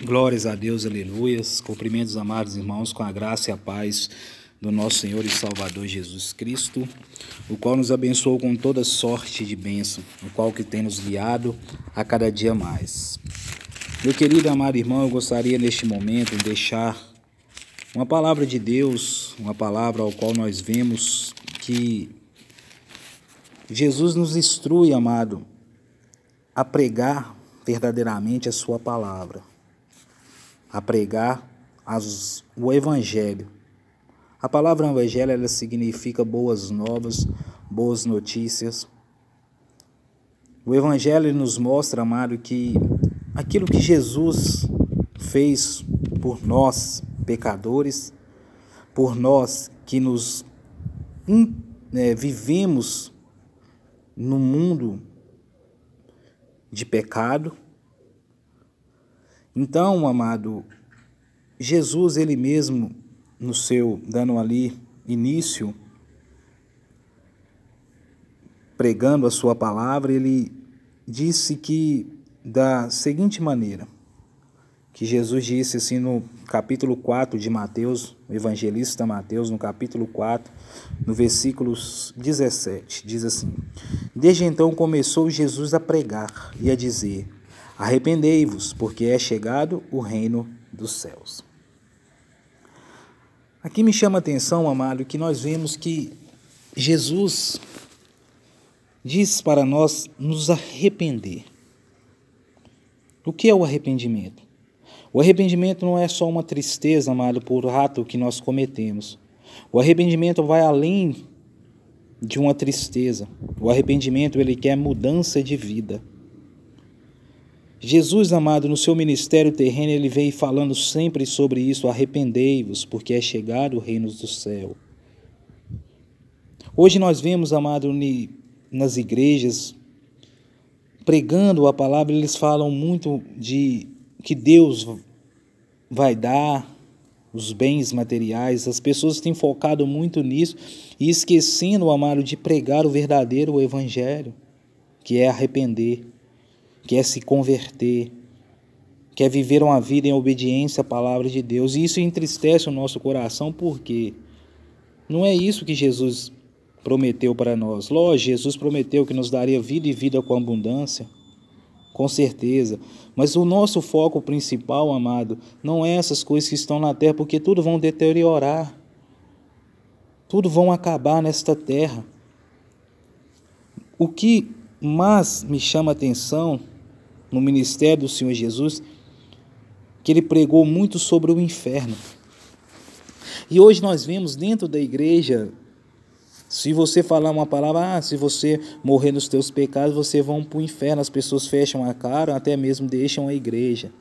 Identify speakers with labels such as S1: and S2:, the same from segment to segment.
S1: Glórias a Deus, aleluias. Cumprimentos, amados irmãos, com a graça e a paz do nosso Senhor e Salvador Jesus Cristo, o qual nos abençoou com toda sorte de bênção, o qual que tem nos guiado a cada dia mais. Meu querido e amado irmão, eu gostaria neste momento de deixar uma palavra de Deus, uma palavra ao qual nós vemos que Jesus nos instrui, amado, a pregar verdadeiramente a sua palavra, a pregar o Evangelho. A palavra Evangelho, ela significa boas novas, boas notícias. O Evangelho nos mostra, amado, que aquilo que Jesus fez por nós, pecadores, por nós que vivemos no mundo de pecado. Então, amado, Jesus, ele mesmo, dando ali início, pregando a sua palavra, ele disse que da seguinte maneira, que Jesus disse assim no capítulo 4 de Mateus, o evangelista Mateus, no capítulo 4, no versículo 17, diz assim: Desde então começou Jesus a pregar e a dizer: Arrependei-vos, porque é chegado o reino dos céus. Aqui me chama a atenção, amado, que nós vemos que Jesus diz para nós nos arrepender. O que é o arrependimento? O arrependimento não é só uma tristeza, amado, por ato que nós cometemos. O arrependimento vai além de uma tristeza. O arrependimento, ele quer mudança de vida. Jesus, amado, no seu ministério terreno, ele veio falando sempre sobre isso: arrependei-vos, porque é chegado o reino do céu. Hoje nós vemos, amado, nas igrejas, pregando a palavra, eles falam muito de que Deus vai dar os bens materiais. As pessoas têm focado muito nisso e esquecendo, amado, de pregar o verdadeiro evangelho, que é arrepender, que é se converter, que é viver uma vida em obediência à palavra de Deus. E isso entristece o nosso coração, porque não é isso que Jesus prometeu para nós. Lógico, Jesus prometeu que nos daria vida e vida com abundância, com certeza. Mas o nosso foco principal, amado, não é essas coisas que estão na terra, porque tudo vão deteriorar, tudo vão acabar nesta terra. O que mais me chama a atenção no ministério do Senhor Jesus, que ele pregou muito sobre o inferno. E hoje nós vemos dentro da igreja, se você falar uma palavra, se você morrer nos teus pecados, você vai para o inferno. As pessoas fecham a cara, até mesmo deixam a igreja.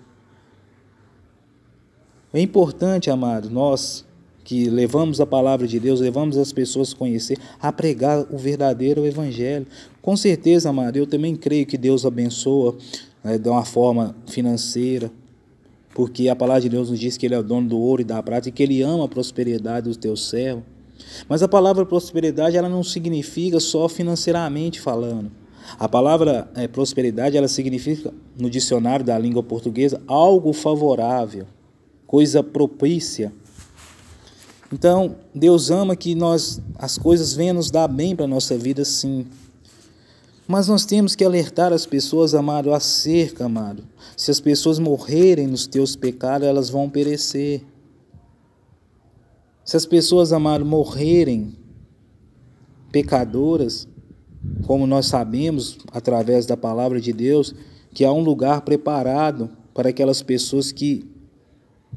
S1: É importante, amado, nós que levamos a palavra de Deus, levamos as pessoas a conhecer, a pregar o verdadeiro evangelho. Com certeza, amado, eu também creio que Deus abençoa de uma forma financeira, porque a palavra de Deus nos diz que Ele é o dono do ouro e da prata e que Ele ama a prosperidade do teu servo. Mas a palavra prosperidade, ela não significa só financeiramente falando. A palavra prosperidade, ela significa, no dicionário da língua portuguesa, algo favorável, coisa propícia. Então, Deus ama que as coisas venham nos dar bem para a nossa vida, sim. Mas nós temos que alertar as pessoas, amado, acerca, amado. Se as pessoas morrerem nos teus pecados, elas vão perecer. Se as pessoas, amado, morrerem pecadoras, como nós sabemos, através da palavra de Deus, que há um lugar preparado para aquelas pessoas que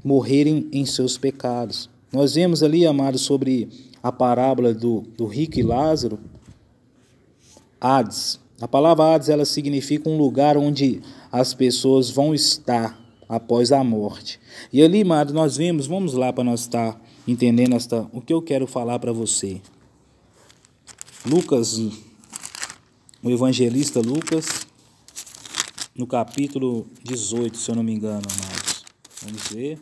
S1: morrerem em seus pecados. Nós vemos ali, amado, sobre a parábola do rico e Lázaro, Hades. A palavra Hades, ela significa um lugar onde as pessoas vão estar após a morte. E ali, amado, nós vemos, vamos lá para nós estar entendendo o que eu quero falar para você. Lucas, o evangelista Lucas, no capítulo 18, se eu não me engano, amados. Vamos ver.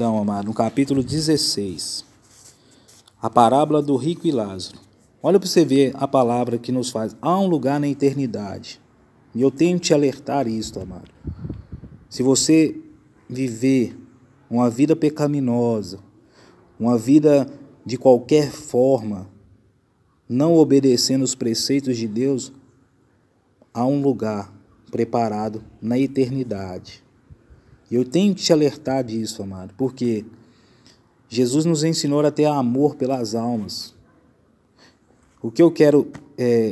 S1: Amado, no capítulo 16, a parábola do rico e Lázaro. Olha para você ver a palavra que nos faz. Há um lugar na eternidade. E eu tenho que te alertar isso, amado. Se você viver uma vida pecaminosa, uma vida de qualquer forma, não obedecendo os preceitos de Deus, há um lugar preparado na eternidade. E eu tenho que te alertar disso, amado, porque Jesus nos ensinou a ter amor pelas almas. O que eu quero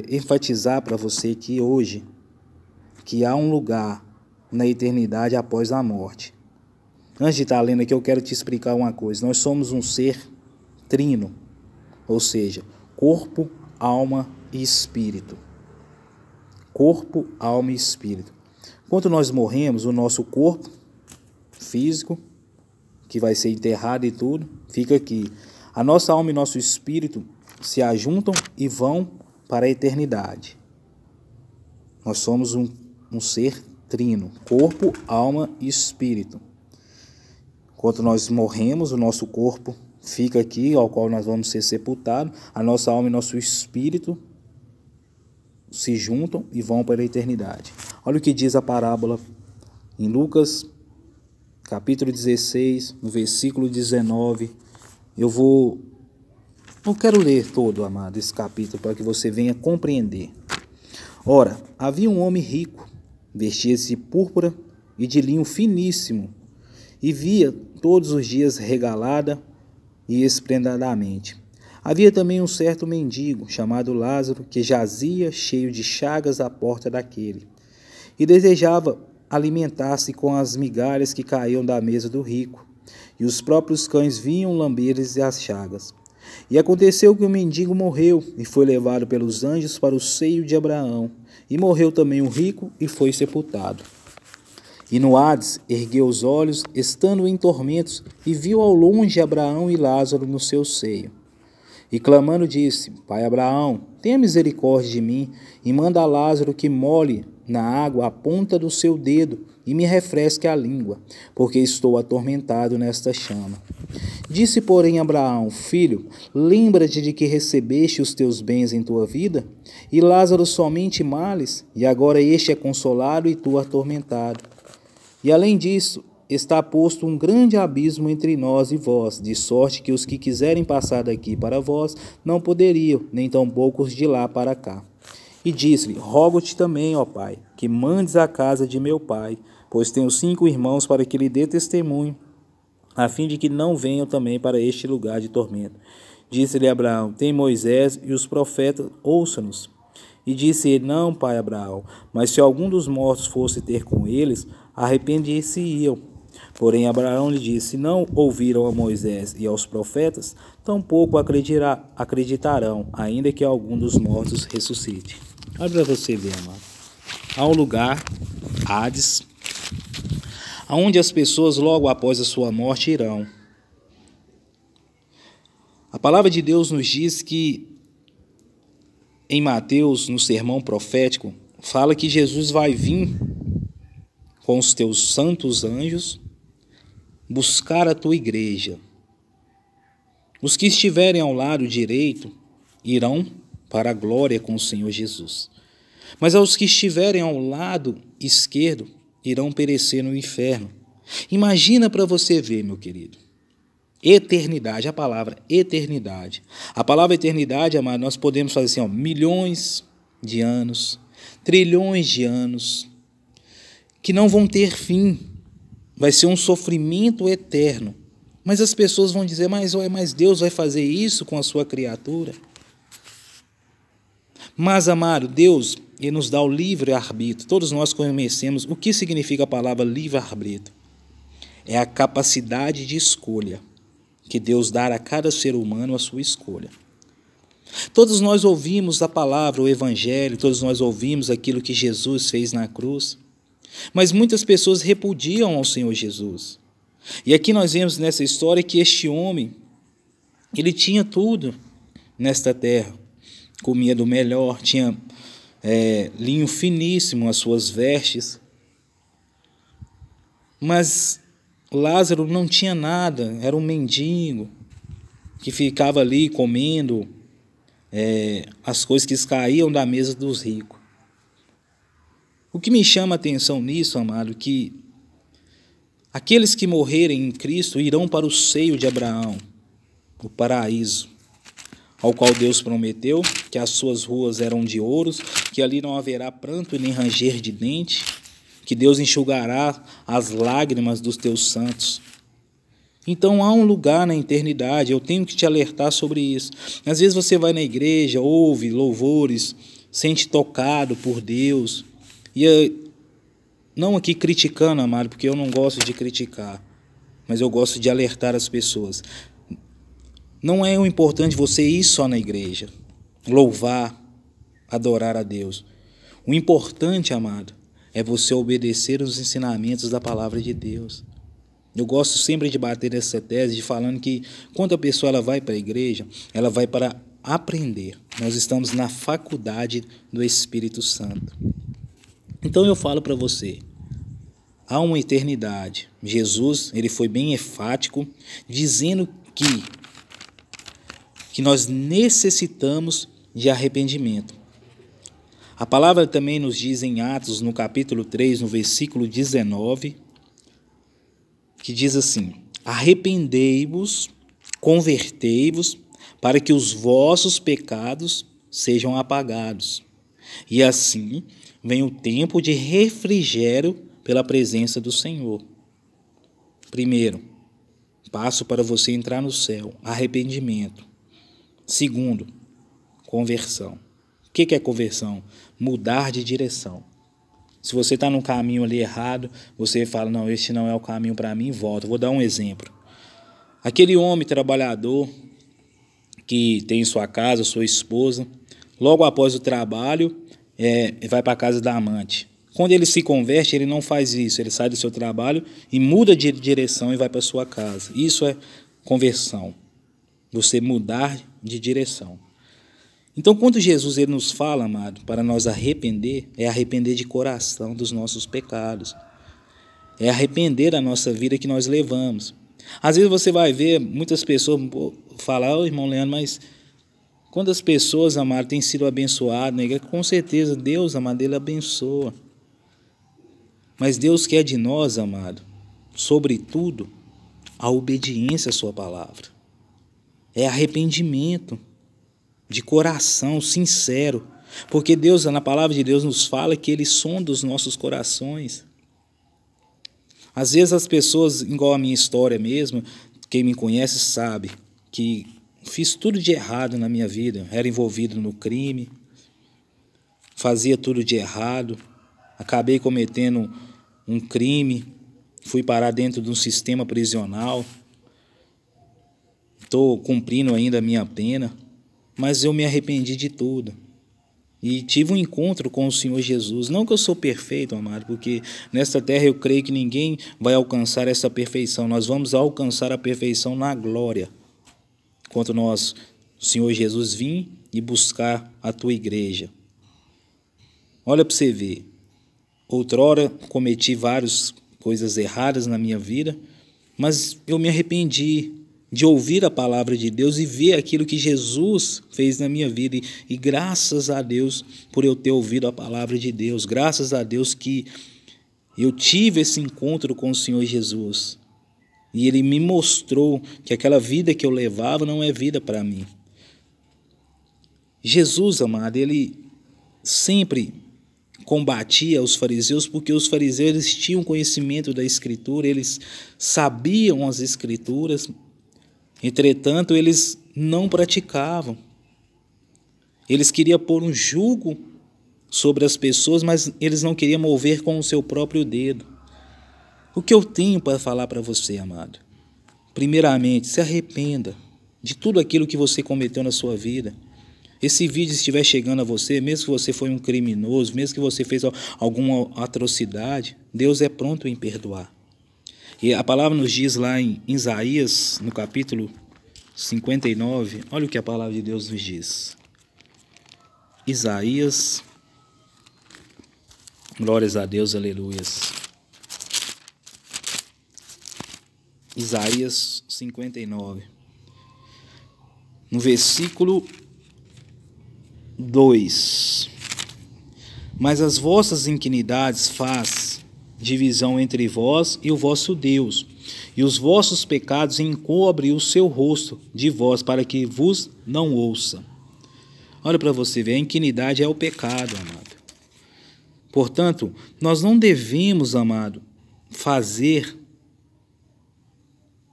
S1: enfatizar para você aqui hoje, que há um lugar na eternidade após a morte. Antes de estar lendo aqui, eu quero te explicar uma coisa. Nós somos um ser trino, ou seja, corpo, alma e espírito. Corpo, alma e espírito. Quando nós morremos, o nosso corpo físico, que vai ser enterrado e tudo, fica aqui. A nossa alma e nosso espírito se ajuntam e vão para a eternidade. Nós somos um ser trino, corpo, alma e espírito. Quando nós morremos, o nosso corpo fica aqui, ao qual nós vamos ser sepultados, a nossa alma e nosso espírito se juntam e vão para a eternidade. Olha o que diz a parábola em Lucas, capítulo 16, no versículo 19. Não quero ler todo, amado, esse capítulo, para que você venha compreender. Ora, havia um homem rico, vestia-se de púrpura e de linho finíssimo, e via todos os dias regalada e esplendidamente. Havia também um certo mendigo, chamado Lázaro, que jazia cheio de chagas à porta daquele, e desejava alimentar-se com as migalhas que caíam da mesa do rico, e os próprios cães vinham lamber-lhes as chagas. E aconteceu que o mendigo morreu, e foi levado pelos anjos para o seio de Abraão, e morreu também o rico, e foi sepultado. E no Hades ergueu os olhos, estando em tormentos, e viu ao longe Abraão e Lázaro no seu seio. E clamando disse: Pai Abraão, tenha misericórdia de mim, e manda a Lázaro que molhe na água a ponta do seu dedo, e me refresque a língua, porque estou atormentado nesta chama. Disse, porém, Abraão: Filho, lembra-te de que recebeste os teus bens em tua vida, e Lázaro somente males, e agora este é consolado e tu atormentado. E além disso, está posto um grande abismo entre nós e vós, de sorte que os que quiserem passar daqui para vós não poderiam, nem tampouco os de lá para cá. E disse-lhe: Rogo-te também, ó Pai, que mandes à casa de meu pai, pois tenho 5 irmãos, para que lhe dê testemunho, a fim de que não venham também para este lugar de tormento. Disse-lhe Abraão: Tem Moisés e os profetas, ouça-nos. E disse ele: Não, pai Abraão, mas se algum dos mortos fosse ter com eles, arrepender-se-iam. Porém Abraão lhe disse: Se não ouviram a Moisés e aos profetas, tampouco acreditarão, ainda que algum dos mortos ressuscite. Olha para você ver, amado. Há um lugar, Hades, aonde as pessoas logo após a sua morte irão. A palavra de Deus nos diz que em Mateus, no sermão profético, fala que Jesus vai vir com os teus santos anjos buscar a tua igreja. Os que estiverem ao lado direito irão para a glória com o Senhor Jesus. Mas aos que estiverem ao lado esquerdo irão perecer no inferno. Imagina para você ver, meu querido. Eternidade, a palavra eternidade. A palavra eternidade, amado, nós podemos fazer assim, milhões de anos, trilhões de anos, que não vão ter fim. Vai ser um sofrimento eterno. Mas as pessoas vão dizer: mas Deus vai fazer isso com a sua criatura? Mas, amado, Deus, Ele nos dá o livre-arbítrio. Todos nós conhecemos o que significa a palavra livre-arbítrio. É a capacidade de escolha que Deus dá a cada ser humano a sua escolha. Todos nós ouvimos a palavra, o evangelho, todos nós ouvimos aquilo que Jesus fez na cruz, mas muitas pessoas repudiam ao Senhor Jesus. E aqui nós vemos nessa história que este homem, ele tinha tudo nesta terra, comia do melhor, tinha linho finíssimo as suas vestes, mas Lázaro não tinha nada, era um mendigo que ficava ali comendo as coisas que caíam da mesa dos ricos. O que me chama a atenção nisso, amado, que aqueles que morrerem em Cristo irão para o seio de Abraão, o paraíso, ao qual Deus prometeu que as suas ruas eram de ouros, que ali não haverá pranto nem ranger de dente, que Deus enxugará as lágrimas dos teus santos. Então há um lugar na eternidade, eu tenho que te alertar sobre isso. Às vezes você vai na igreja, ouve louvores, sente tocado por Deus, não aqui criticando, amado, porque eu não gosto de criticar, mas eu gosto de alertar as pessoas. Não é o importante você ir só na igreja, louvar, adorar a Deus. O importante, amado, é você obedecer os ensinamentos da palavra de Deus. Eu gosto sempre de bater nessa tese, de falando que quando a pessoa ela vai para a igreja, ela vai para aprender. Nós estamos na faculdade do Espírito Santo. Então eu falo para você, há uma eternidade. Jesus, ele foi bem enfático, dizendo que nós necessitamos de arrependimento. A palavra também nos diz em Atos, no capítulo 3, no versículo 19, que diz assim: arrependei-vos, convertei-vos, para que os vossos pecados sejam apagados, e assim vem o tempo de refrigério pela presença do Senhor. Primeiro, passo para você entrar no céu, arrependimento. Segundo, conversão. O que é conversão? Mudar de direção. Se você está no caminho ali errado, você fala, não, este não é o caminho para mim, volta. Vou dar um exemplo. Aquele homem trabalhador que tem sua casa, sua esposa, logo após o trabalho, vai para a casa da amante. Quando ele se converte, ele não faz isso. Ele sai do seu trabalho e muda de direção e vai para a sua casa. Isso é conversão. Você mudar de direção. Então, quando Jesus ele nos fala, amado, para nós arrepender, é arrepender de coração dos nossos pecados. É arrepender da nossa vida que nós levamos. Às vezes você vai ver muitas pessoas falar, irmão Leandro, mas quantas pessoas, amado, têm sido abençoadas na igreja? Com certeza, Deus, amado, ele abençoa. Mas Deus quer de nós, amado, sobretudo, a obediência à sua palavra. É arrependimento de coração sincero, porque Deus, na palavra de Deus, nos fala que Ele sonda os nossos corações. Às vezes as pessoas, igual a minha história mesmo, quem me conhece sabe que fiz tudo de errado na minha vida, era envolvido no crime, fazia tudo de errado, acabei cometendo um crime, fui parar dentro de um sistema prisional, estou cumprindo ainda a minha pena, mas eu me arrependi de tudo. E tive um encontro com o Senhor Jesus. Não que eu sou perfeito, amado, porque nesta terra eu creio que ninguém vai alcançar essa perfeição. Nós vamos alcançar a perfeição na glória. Quando nós, o Senhor Jesus, vir e buscar a tua igreja. Olha para você ver. Outrora cometi várias coisas erradas na minha vida, mas eu me arrependi de ouvir a palavra de Deus e ver aquilo que Jesus fez na minha vida. E graças a Deus por eu ter ouvido a palavra de Deus. Graças a Deus que eu tive esse encontro com o Senhor Jesus. E Ele me mostrou que aquela vida que eu levava não é vida para mim. Jesus, amado, Ele sempre combatia os fariseus, porque os fariseus eles tinham conhecimento da Escritura, eles sabiam as Escrituras. Entretanto, eles não praticavam. Eles queriam pôr um jugo sobre as pessoas, mas eles não queriam mover com o seu próprio dedo. O que eu tenho para falar para você, amado? Primeiramente, se arrependa de tudo aquilo que você cometeu na sua vida. Esse vídeo estiver chegando a você, mesmo que você foi um criminoso, mesmo que você fez alguma atrocidade, Deus é pronto em perdoar. E a palavra nos diz lá em Isaías, no capítulo 59, olha o que a palavra de Deus nos diz. Isaías, glórias a Deus, aleluias. Isaías 59, no versículo 2. Mas as vossas iniquidades faz divisão entre vós e o vosso Deus, e os vossos pecados encobre o seu rosto de vós, para que vos não ouça. Olha para você ver, a iniquidade é o pecado, amado. Portanto, nós não devemos, amado,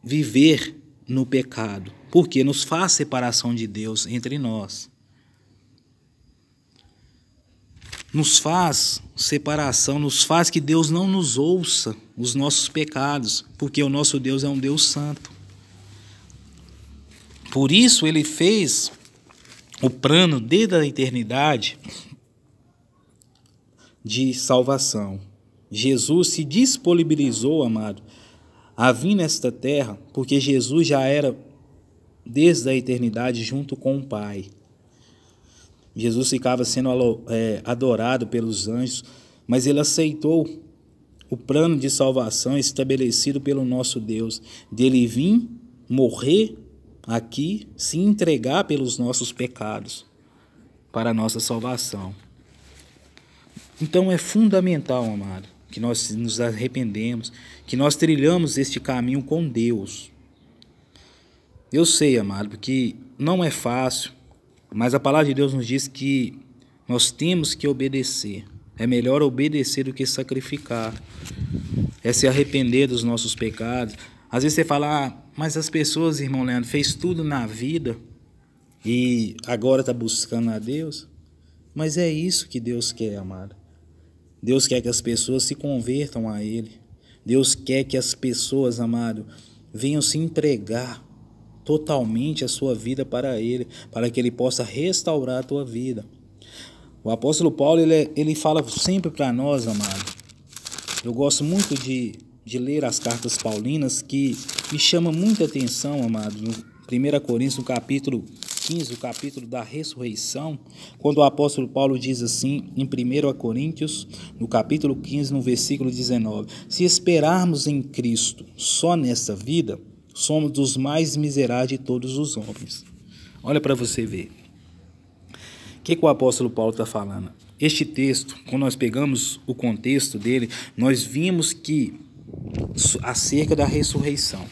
S1: viver no pecado, porque nos faz separação de Deus entre nós. Nos faz separação, nos faz que Deus não nos ouça os nossos pecados, porque o nosso Deus é um Deus santo. Por isso ele fez o plano desde a eternidade de salvação. Jesus se disponibilizou, amado, a vir nesta terra, porque Jesus já era desde a eternidade junto com o Pai. Jesus ficava sendo adorado pelos anjos, mas ele aceitou o plano de salvação estabelecido pelo nosso Deus, dele vir, morrer aqui, se entregar pelos nossos pecados, para a nossa salvação. Então é fundamental, amado, que nós nos arrependemos, que nós trilhamos este caminho com Deus. Eu sei, amado, porque não é fácil, mas a palavra de Deus nos diz que nós temos que obedecer. É melhor obedecer do que sacrificar. É se arrepender dos nossos pecados. Às vezes você fala, mas as pessoas, irmão Leandro, fez tudo na vida e agora está buscando a Deus. Mas é isso que Deus quer, amado. Deus quer que as pessoas se convertam a Ele. Deus quer que as pessoas, amado, venham se entregar totalmente a sua vida para Ele, para que Ele possa restaurar a tua vida. O apóstolo Paulo, ele fala sempre para nós, amado. Eu gosto muito de ler as cartas paulinas, que me chama muita atenção, amado, no 1 Coríntios, no capítulo 15, o capítulo da ressurreição, quando o apóstolo Paulo diz assim, em 1 Coríntios, no capítulo 15, no versículo 19, se esperarmos em Cristo só nessa vida, somos dos mais miseráveis de todos os homens. Olha para você ver. O que o apóstolo Paulo está falando? Este texto, quando nós pegamos o contexto dele, nós vimos que acerca da ressurreição.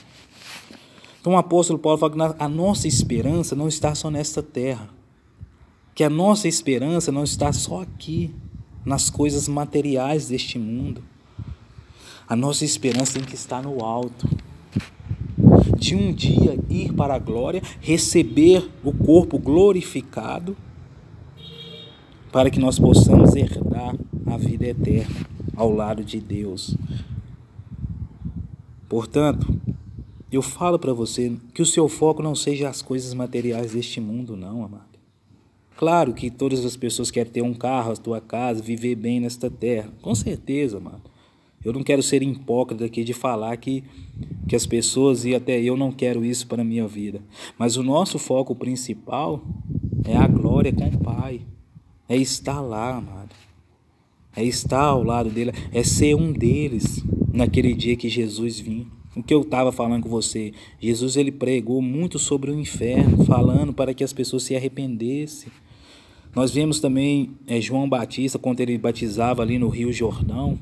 S1: Então o apóstolo Paulo fala que a nossa esperança não está só nesta terra, que a nossa esperança não está só aqui, nas coisas materiais deste mundo. A nossa esperança tem que estar no alto, de um dia ir para a glória, receber o corpo glorificado, para que nós possamos herdar a vida eterna ao lado de Deus. Portanto, eu falo para você que o seu foco não seja as coisas materiais deste mundo, não, amado. Claro que todas as pessoas querem ter um carro, a tua casa, viver bem nesta terra. Com certeza, amado. Eu não quero ser hipócrita aqui de falar que as pessoas, e até eu não quero isso para a minha vida. Mas o nosso foco principal é a glória com o Pai. É estar lá, amado. É estar ao lado dele, é ser um deles naquele dia que Jesus vinha. O que eu estava falando com você, Jesus ele pregou muito sobre o inferno, falando para que as pessoas se arrependessem. Nós vemos também João Batista, quando ele batizava ali no Rio Jordão,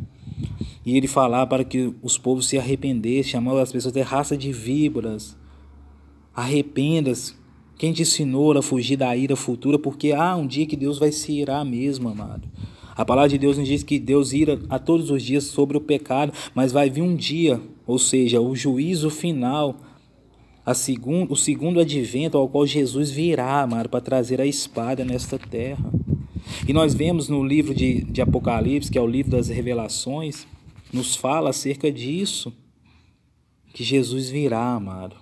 S1: e ele falava para que os povos se arrependessem, chamava as pessoas de raça de víboras. Arrependas. Quem te ensinou a fugir da ira futura? Porque há um dia que Deus vai se irar mesmo, amado. A palavra de Deus nos diz que Deus ira a todos os dias sobre o pecado, mas vai vir um dia, ou seja, o juízo final, o segundo advento ao qual Jesus virá, amado, para trazer a espada nesta terra. E nós vemos no livro de Apocalipse, que é o livro das revelações, nos fala acerca disso, que Jesus virá, amado,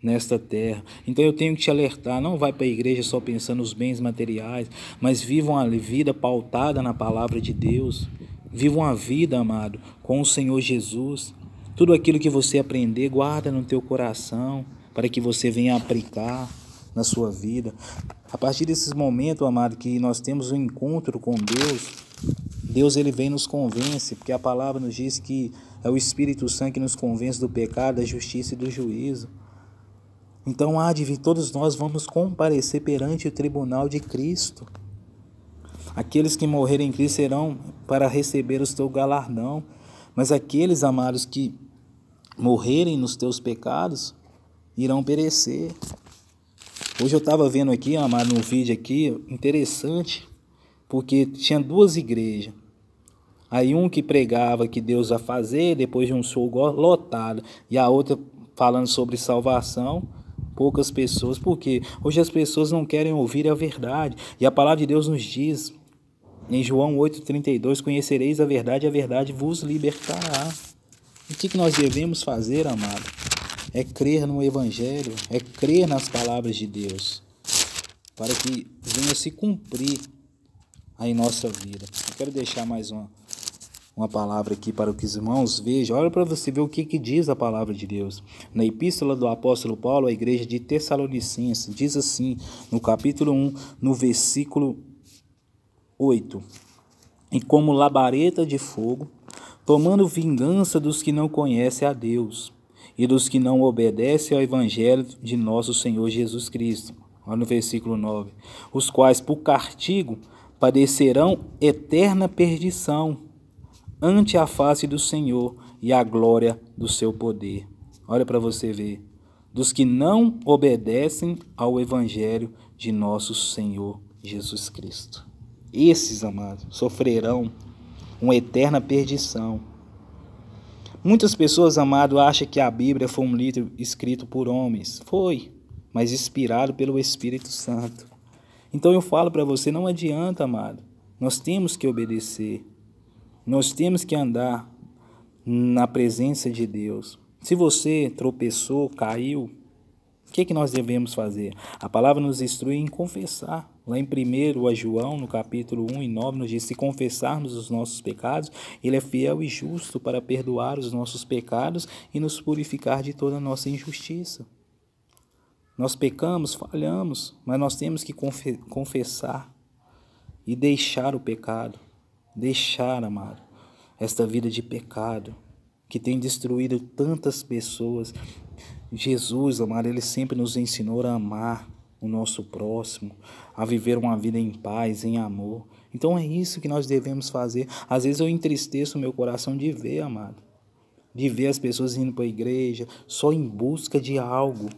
S1: nesta terra. Então eu tenho que te alertar, não vai para a igreja só pensando nos bens materiais, mas vivam a vida pautada na palavra de Deus. Vivam a vida, amado, com o Senhor Jesus. Tudo aquilo que você aprender, guarda no teu coração, para que você venha aplicar na sua vida. A partir desses momentos, amado, que nós temos um encontro com Deus ele vem e nos convence, porque a palavra nos diz que é o Espírito Santo que nos convence do pecado, da justiça e do juízo. Então há de vir, todos nós vamos comparecer perante o tribunal de Cristo. Aqueles que morrerem em Cristo serão para receber o teu galardão. Mas aqueles, amados, que morrerem nos teus pecados, irão perecer. Hoje eu estava vendo aqui, amado, num vídeo aqui, interessante, porque tinha duas igrejas. Aí um que pregava que Deus vai fazer, depois de um show lotado, e a outra falando sobre salvação, poucas pessoas. Por quê? Hoje as pessoas não querem ouvir a verdade. E a palavra de Deus nos diz, em João 8,32, conhecereis a verdade vos libertará. O que nós devemos fazer, amado? É crer no Evangelho, é crer nas palavras de Deus, para que venha se cumprir em nossa vida. Eu quero deixar mais uma palavra aqui para que os irmãos vejam. Olha para você ver o que diz a palavra de Deus. Na epístola do apóstolo Paulo à igreja de Tessalonicenses, diz assim, no capítulo 1, no versículo 8. E como labareda de fogo, tomando vingança dos que não conhecem a Deus e dos que não obedecem ao evangelho de nosso Senhor Jesus Cristo. Olha no versículo 9. Os quais, por castigo, padecerão eterna perdição ante a face do Senhor e a glória do seu poder. Olha para você ver. Dos que não obedecem ao evangelho de nosso Senhor Jesus Cristo. Esses, amados, sofrerão uma eterna perdição. Muitas pessoas, amado, acham que a Bíblia foi um livro escrito por homens. Foi, mas inspirado pelo Espírito Santo. Então eu falo para você, não adianta, amado. Nós temos que obedecer. Nós temos que andar na presença de Deus. Se você tropeçou, caiu, o que nós devemos fazer? A palavra nos instrui em confessar. Lá em 1 João, no capítulo 1 e 9, nos diz, se confessarmos os nossos pecados, Ele é fiel e justo para perdoar os nossos pecados e nos purificar de toda a nossa injustiça. Nós pecamos, falhamos, mas nós temos que confessar e deixar o pecado. Deixar, amado, esta vida de pecado que tem destruído tantas pessoas. Jesus, amado, Ele sempre nos ensinou a amar o nosso próximo, a viver uma vida em paz, em amor. Então é isso que nós devemos fazer. Às vezes eu entristeço o meu coração de ver, amado, de ver as pessoas indo para a igreja só em busca de algo,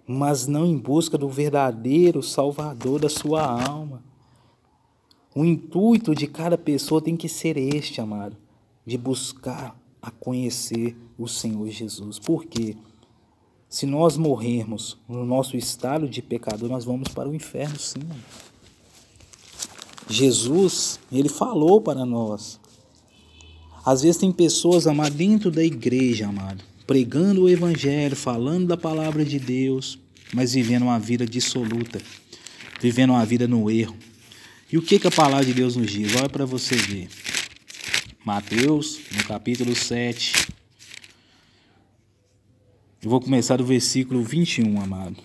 S1: mas não em busca do verdadeiro Salvador da sua alma. O intuito de cada pessoa tem que ser este, amado, de buscar a conhecer o Senhor Jesus. Por quê? Se nós morrermos no nosso estado de pecador, nós vamos para o inferno, sim. Jesus, Ele falou para nós. Às vezes tem pessoas, amado, dentro da igreja, amado, pregando o evangelho, falando da palavra de Deus, mas vivendo uma vida dissoluta, vivendo uma vida no erro. E o que a palavra de Deus nos diz? Olha para você ver. Mateus, no capítulo 7. Eu vou começar do versículo 21, amado.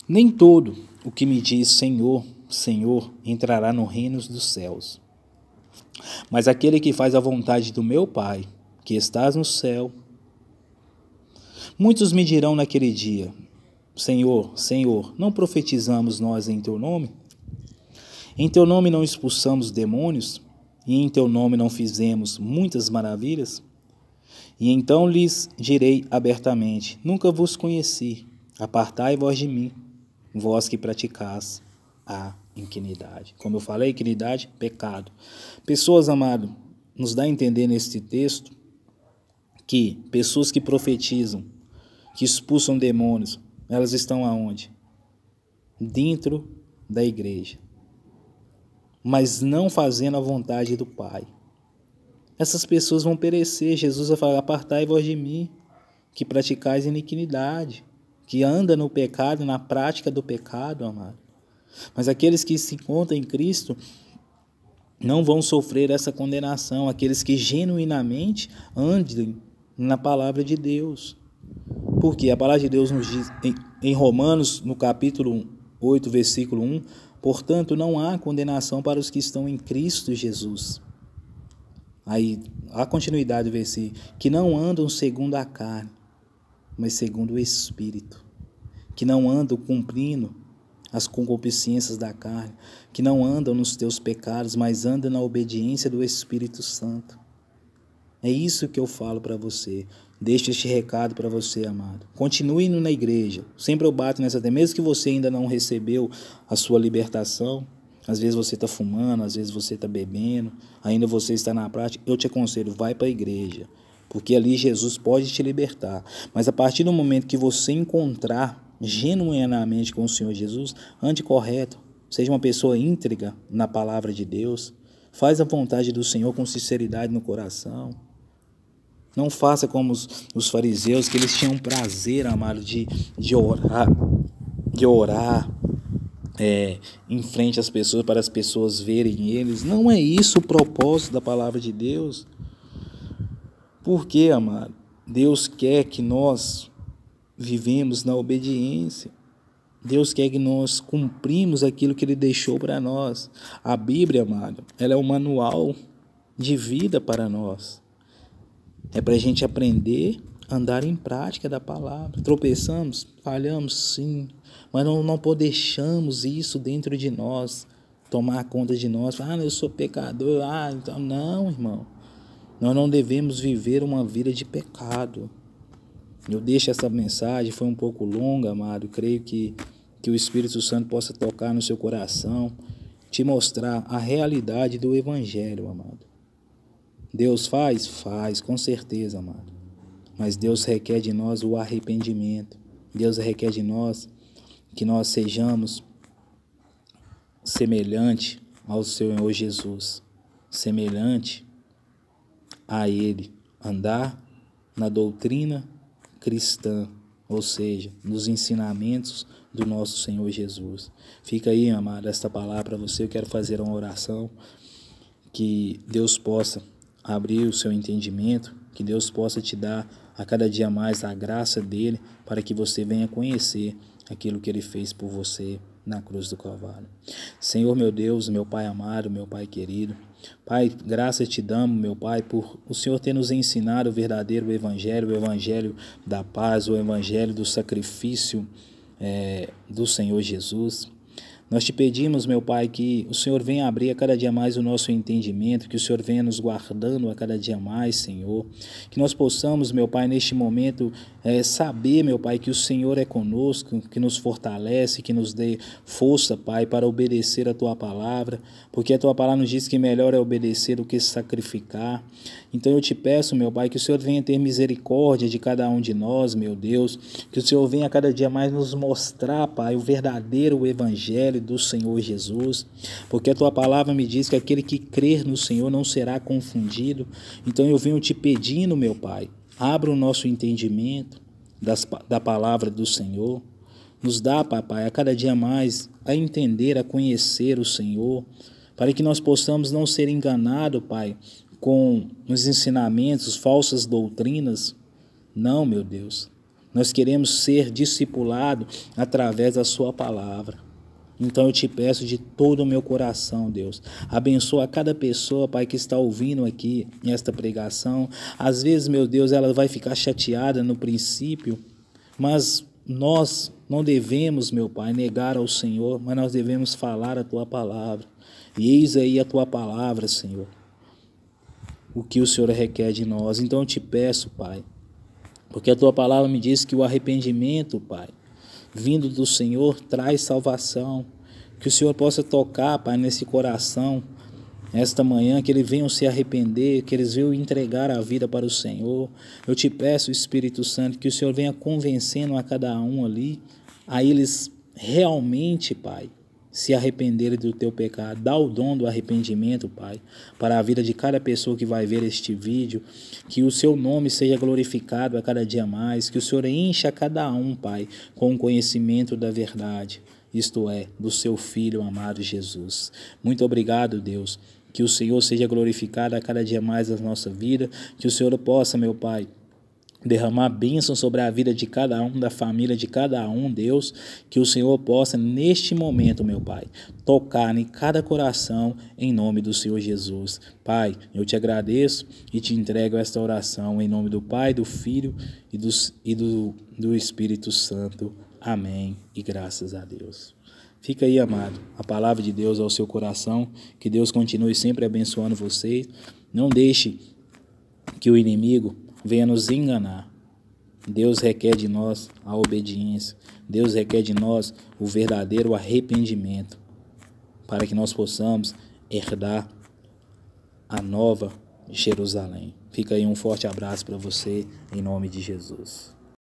S1: Nem todo o que me diz Senhor, Senhor, entrará no reino dos céus, mas aquele que faz a vontade do meu Pai, que estás no céu. Muitos me dirão naquele dia, Senhor, Senhor, não profetizamos nós em teu nome? Em teu nome não expulsamos demônios? E em teu nome não fizemos muitas maravilhas? E então lhes direi abertamente, nunca vos conheci, apartai-vos de mim, vós que praticais a iniquidade. Como eu falei, iniquidade, pecado. Pessoas, amado, nos dá a entender neste texto que pessoas que profetizam, que expulsam demônios, elas estão aonde? Dentro da igreja, mas não fazendo a vontade do Pai. Essas pessoas vão perecer. Jesus vai falar, apartai-vos de mim, que praticais iniquidade, que anda no pecado, na prática do pecado, amado. Mas aqueles que se encontram em Cristo não vão sofrer essa condenação, aqueles que genuinamente andem na palavra de Deus. Porque a palavra de Deus nos diz em Romanos, no capítulo 8, versículo 1, portanto, não há condenação para os que estão em Cristo Jesus. Aí, a continuidade do versículo, que não andam segundo a carne, mas segundo o Espírito, que não andam cumprindo as concupiscências da carne, que não andam nos teus pecados, mas andam na obediência do Espírito Santo. É isso que eu falo para você. Deixo este recado para você, amado. Continue indo na igreja. Sempre eu bato nessa tecla. Mesmo que você ainda não recebeu a sua libertação, às vezes você está fumando, às vezes você está bebendo, ainda você está na prática, eu te aconselho, vai para a igreja. Porque ali Jesus pode te libertar. Mas a partir do momento que você encontrar genuinamente com o Senhor Jesus, ande correto. Seja uma pessoa íntegra na palavra de Deus. Faz a vontade do Senhor com sinceridade no coração. Não faça como os fariseus, que eles tinham prazer, amado, de orar em frente às pessoas, para as pessoas verem eles. Não é isso o propósito da palavra de Deus. Por quê, amado? Deus quer que nós vivemos na obediência. Deus quer que nós cumprimos aquilo que Ele deixou para nós. A Bíblia, amado, ela é um manual de vida para nós. É para a gente aprender a andar em prática da palavra. Tropeçamos, falhamos sim, mas não deixamos isso dentro de nós, tomar conta de nós. Eu sou pecador. Então não, irmão. Nós não devemos viver uma vida de pecado. Eu deixo essa mensagem, foi um pouco longa, amado. Creio que o Espírito Santo possa tocar no seu coração, te mostrar a realidade do Evangelho, amado. Deus faz, com certeza, amado. Mas Deus requer de nós o arrependimento. Deus requer de nós que nós sejamos semelhante ao Senhor Jesus, semelhante a Ele, andar na doutrina cristã, ou seja, nos ensinamentos do nosso Senhor Jesus. Fica aí, amado, esta palavra para você. Eu quero fazer uma oração, que Deus possa abrir o seu entendimento, que Deus possa te dar a cada dia mais a graça dele, para que você venha conhecer aquilo que ele fez por você na cruz do Calvário. Senhor, meu Deus, meu Pai amado, meu Pai querido, Pai, graças te damos, meu Pai, por o Senhor ter nos ensinado o verdadeiro Evangelho, o Evangelho da paz, o Evangelho do sacrifício do Senhor Jesus. Nós te pedimos, meu Pai, que o Senhor venha abrir a cada dia mais o nosso entendimento, que o Senhor venha nos guardando a cada dia mais, Senhor. Que nós possamos, meu Pai, neste momento saber, meu Pai, que o Senhor é conosco, que nos fortalece, que nos dê força, Pai, para obedecer a Tua palavra, porque a Tua palavra nos diz que melhor é obedecer do que sacrificar. Então eu te peço, meu Pai, que o Senhor venha ter misericórdia de cada um de nós, meu Deus, que o Senhor venha a cada dia mais nos mostrar, Pai, o verdadeiro Evangelho do Senhor Jesus, porque a Tua palavra me diz que aquele que crer no Senhor não será confundido. Então eu venho te pedindo, meu Pai, abra o nosso entendimento da palavra do Senhor, nos dá, Papai, a cada dia mais a entender, a conhecer o Senhor, para que nós possamos não ser enganados, Pai, com os ensinamentos, falsas doutrinas. Não, meu Deus, nós queremos ser discipulados através da Sua palavra. Então eu te peço de todo o meu coração, Deus, abençoa cada pessoa, Pai, que está ouvindo aqui esta pregação. Às vezes, meu Deus, ela vai ficar chateada no princípio, mas nós não devemos, meu Pai, negar ao Senhor, mas nós devemos falar a Tua palavra. E eis aí a Tua palavra, Senhor, o que o Senhor requer de nós. Então eu te peço, Pai, porque a Tua palavra me diz que o arrependimento, Pai, vindo do Senhor, traz salvação. Que o Senhor possa tocar, Pai, nesse coração, esta manhã, que eles venham se arrepender, que eles venham entregar a vida para o Senhor. Eu te peço, Espírito Santo, que o Senhor venha convencendo a cada um ali, a eles realmente, Pai, se arrependerem do teu pecado. Dá o dom do arrependimento, Pai, para a vida de cada pessoa que vai ver este vídeo, que o seu nome seja glorificado a cada dia mais, que o Senhor encha cada um, Pai, com o conhecimento da verdade, isto é, do seu Filho amado Jesus. Muito obrigado, Deus, que o Senhor seja glorificado a cada dia mais na nossa vida, que o Senhor possa, meu Pai, derramar bênção sobre a vida de cada um, da família de cada um, Deus, que o Senhor possa neste momento, meu Pai, tocar em cada coração em nome do Senhor Jesus. Pai, eu te agradeço e te entrego esta oração em nome do Pai, do Filho e do Espírito Santo. Amém e graças a Deus. Fica aí, amado, a palavra de Deus ao seu coração, que Deus continue sempre abençoando você. Não deixe que o inimigo venha nos enganar. Deus requer de nós a obediência. Deus requer de nós o verdadeiro arrependimento, para que nós possamos herdar a nova Jerusalém. Fica aí um forte abraço para você, em nome de Jesus.